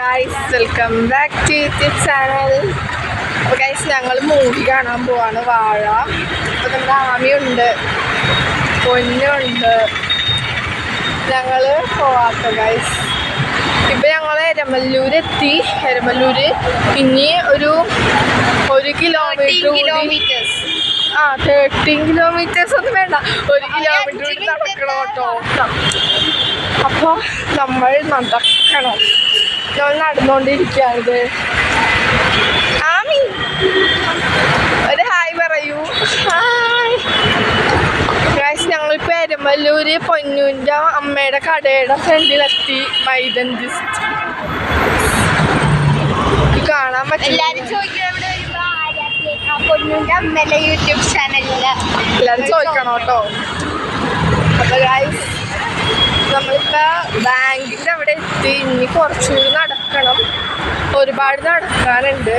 Guys welcome back to YouTube channel. അപ്പോൾ guys ഞങ്ങൾ movie കാണാൻ പോവാണ് വാഴ. അപ്പോൾ നമ്മുടെ ആമിയുണ്ട്, പൊന്നുണ്ട്, ഞങ്ങൾ പോവാത്ത ഗൈസ്. ഇപ്പം ഞങ്ങൾ എരമല്ലൂർ എത്തി. എരമല്ലൂർ ഇനി ഒരു കിലോമീറ്റേഴ്സ് 13 കിലോമീറ്റേഴ്സ് ഒന്നും വേണ്ട, 1 കിലോമീറ്റർ നടക്കണം കേട്ടോ. അപ്പോൾ നമ്മൾ നടക്കണം. നമ്മൾ നടന്നുകൊണ്ടിരിക്കുകയാണിത്. ആമി ഒരു ഹായ് പറയൂ. ഹായ് ഗൈസ്, ഞങ്ങളിപ്പോൾ എരമല്ലൂര് പൊന്നൂൻ്റെ അമ്മയുടെ കടയുടെ ഫ്രണ്ടിലെത്തി. മൈദൻ കാണാൻ പറ്റില്ല. പൊന്നൂൻ്റെ അമ്മയുടെ യൂട്യൂബ് ചാനലിൽ എല്ലാവരും ചോദിക്കണം കേട്ടോ. അപ്പോൾ ഗൈസ് നമ്മളിപ്പോൾ ബാങ്കിൻ്റെ അവിടെ എത്തി. ഇനി കുറച്ചുകൂടി നടക്കണം, ഒരുപാട് നടക്കാനുണ്ട്.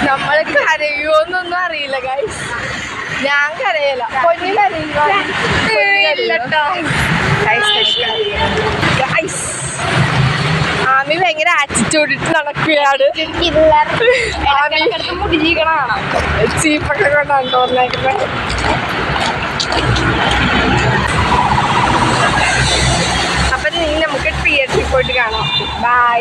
നമ്മൾ കരയുമോന്നൊന്നും അറിയില്ല ഗൈസ്. ഞാൻ കരയല്ല, പൊന്നു കരയില്ലട്ടോ ഗൈസ്. ആമി ഭയങ്കര ആറ്റിറ്റ്യൂഡ് ഇട്ട് നടക്കുകയാണ്. ചീപ്പൊക്കെ കൊണ്ടാണ് ഓർമ്മ. അപ്പം നമുക്ക് തിയേറ്ററിൽ പോയിട്ട് കാണാം. ബൈ.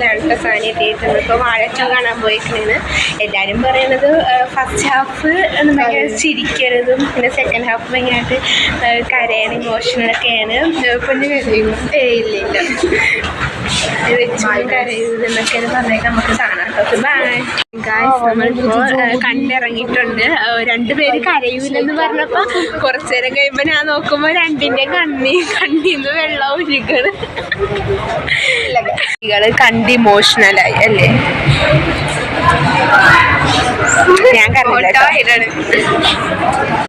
അടുത്ത സാധനം എത്തിയിട്ടുണ്ട്. ഇപ്പോൾ വാഴച്ചോ കാണാൻ പോയിരിക്കണേന്ന് എല്ലാവരും പറയണത് ഫസ്റ്റ് ഹാഫ് ഭയങ്കര ചിരിക്കരുതും പിന്നെ സെക്കൻഡ് ഹാഫ് ഭയങ്കരമായിട്ട് കരയാൻ ഇമോഷണലൊക്കെയാണ്. പൊന്നു കരയുന്നു ഇല്ല വെച്ചും കരയുന്നത് എന്നൊക്കെയാണ് പറഞ്ഞേക്കാൻ നമുക്ക് കാണാം കേട്ടോ. ബൈ ഗായ്സ്, നമ്മളിപ്പോൾ കണ്ടിറങ്ങിയിട്ടുണ്ട്. 2 പേര് കരയൂലെന്ന് പറഞ്ഞപ്പോൾ കുറച്ചു നേരം കഴിയുമ്പോൾ ഞാൻ നോക്കുമ്പോൾ 2ൻ്റെ കണ്ണീന്ന് വെള്ളം ഒഴുകണ്. കണ്ട് ഇമോഷണലായി അല്ലേ? ഞാൻ കണ്ടില്ല.